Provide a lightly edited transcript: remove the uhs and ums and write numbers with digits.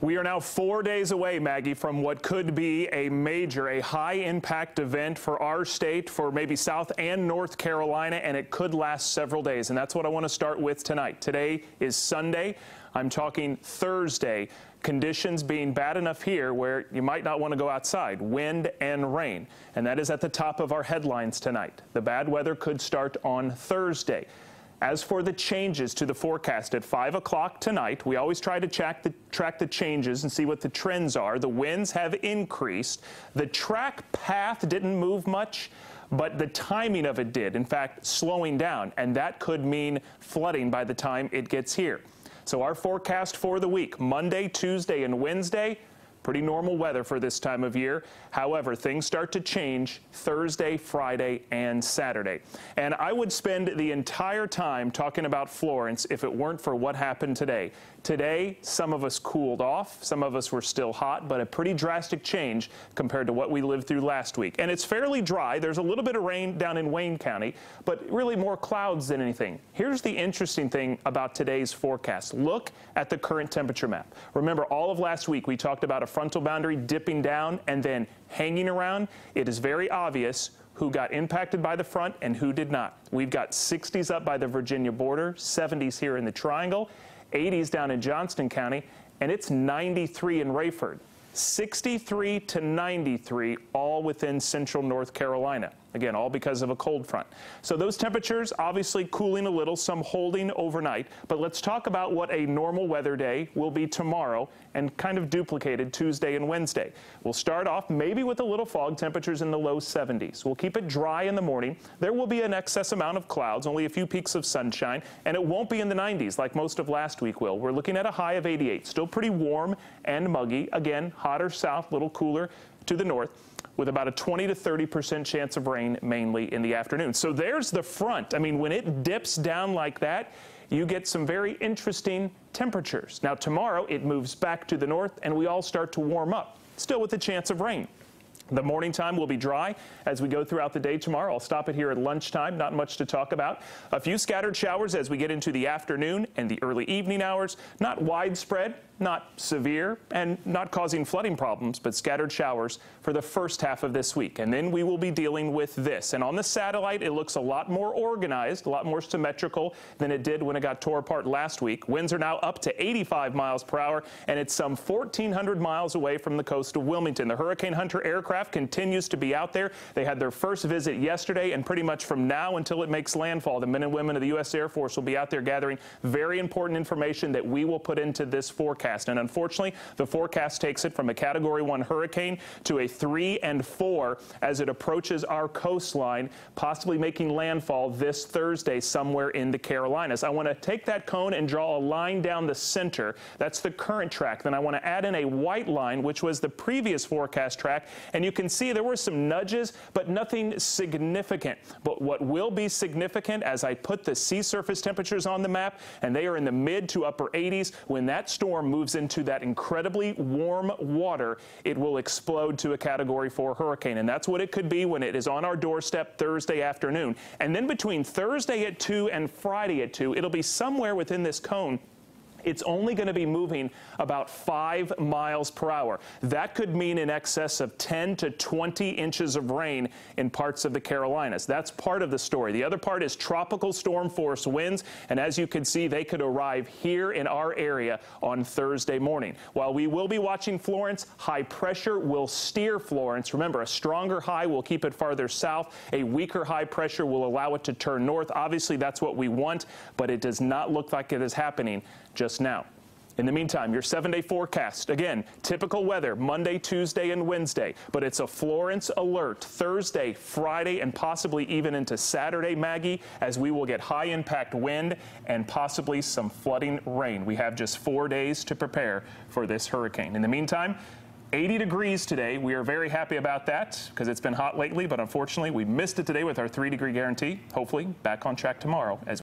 We are now 4 days away, Maggie, from what could be a high-impact event for our state, for maybe South and North Carolina, and it could last several days. And that's what I want to start with tonight. Today is Sunday. I'm talking Thursday. Conditions being bad enough here where you might not want to go outside. Wind and rain. And that is at the top of our headlines tonight. The bad weather could start on Thursday. As for the changes to the forecast at 5 o'clock tonight, we always try to track the changes and see what the trends are. The winds have increased. The track path didn't move much, but the timing of it did, in fact, slowing down, and that could mean flooding by the time it gets here. So our forecast for the week, Monday, Tuesday, and Wednesday, pretty normal weather for this time of year. However, things start to change Thursday, Friday, and Saturday. And I would spend the entire time talking about Florence if it weren't for what happened today. Today, some of us cooled off, some of us were still hot, but a pretty drastic change compared to what we lived through last week. And it's fairly dry. There's a little bit of rain down in Wayne County, but really more clouds than anything. Here's the interesting thing about today's forecast. Look at the current temperature map. Remember, all of last week we talked about a frontal boundary dipping down and then hanging around. It is very obvious who got impacted by the front and who did not. We've got 60s up by the Virginia border, 70s here in the Triangle, 80s down in Johnston County, and it's 93 in Rayford. 63 to 93, all within central North Carolina. Again, all because of a cold front. So those temperatures obviously cooling a little, some holding overnight. But let's talk about what a normal weather day will be tomorrow and kind of duplicated Tuesday and Wednesday. We'll start off maybe with a little fog, temperatures in the low 70s. We'll keep it dry in the morning. There will be an excess amount of clouds, only a few peaks of sunshine, and it won't be in the 90s like most of last week will. We're looking at a high of 88. Still pretty warm and muggy. Again, hotter south, little cooler to the north, with about a 20 to 30% chance of rain mainly in the afternoon. So there's the front. I mean, when it dips down like that, you get some very interesting temperatures. Now tomorrow it moves back to the north and we all start to warm up, still with a chance of rain. The morning time will be dry as we go throughout the day tomorrow. I'll stop it here at lunchtime. Not much to talk about. A few scattered showers as we get into the afternoon and the early evening hours. Not widespread, not severe, and not causing flooding problems, but scattered showers for the first half of this week. And then we will be dealing with this. And on the satellite, it looks a lot more organized, a lot more symmetrical than it did when it got tore apart last week. Winds are now up to 85 miles per hour, and it's some 1,400 miles away from the coast of Wilmington. The Hurricane Hunter aircraft continues to be out there. They had their first visit yesterday, and pretty much from now until it makes landfall, the men and women of the U.S. Air Force will be out there gathering very important information that we will put into this forecast. And unfortunately, the forecast takes it from a Category 1 hurricane to a 3 and 4 as it approaches our coastline, possibly making landfall this Thursday somewhere in the Carolinas. I want to take that cone and draw a line down the center. That's the current track. Then I want to add in a white line, which was the previous forecast track, and you can see there were some nudges, but nothing significant. But what will be significant as I put the sea surface temperatures on the map, and they are in the mid to upper 80s, when that storm moves into that incredibly warm water, it will explode to a Category 4 hurricane. And that's what it could be when it is on our doorstep Thursday afternoon. And then between Thursday at 2 and Friday at 2, it'll be somewhere within this cone. It's only going to be moving about 5 miles per hour. That could mean in excess of 10 to 20 inches of rain in parts of the Carolinas. That's part of the story. The other part is tropical storm force winds, and as you can see, they could arrive here in our area on Thursday morning. While we will be watching Florence, high pressure will steer Florence. Remember, a stronger high will keep it farther south. A weaker high pressure will allow it to turn north. Obviously, that's what we want, but it does not look like it is happening just now. In the meantime, your 7-day forecast. Again, typical weather Monday, Tuesday, and Wednesday, but it's a Florence alert Thursday, Friday, and possibly even into Saturday, Maggie, as we will get high impact wind and possibly some flooding rain. We have just 4 days to prepare for this hurricane. In the meantime, 80 degrees today. We are very happy about that because it's been hot lately, but unfortunately we missed it today with our 3-degree guarantee. Hopefully back on track tomorrow as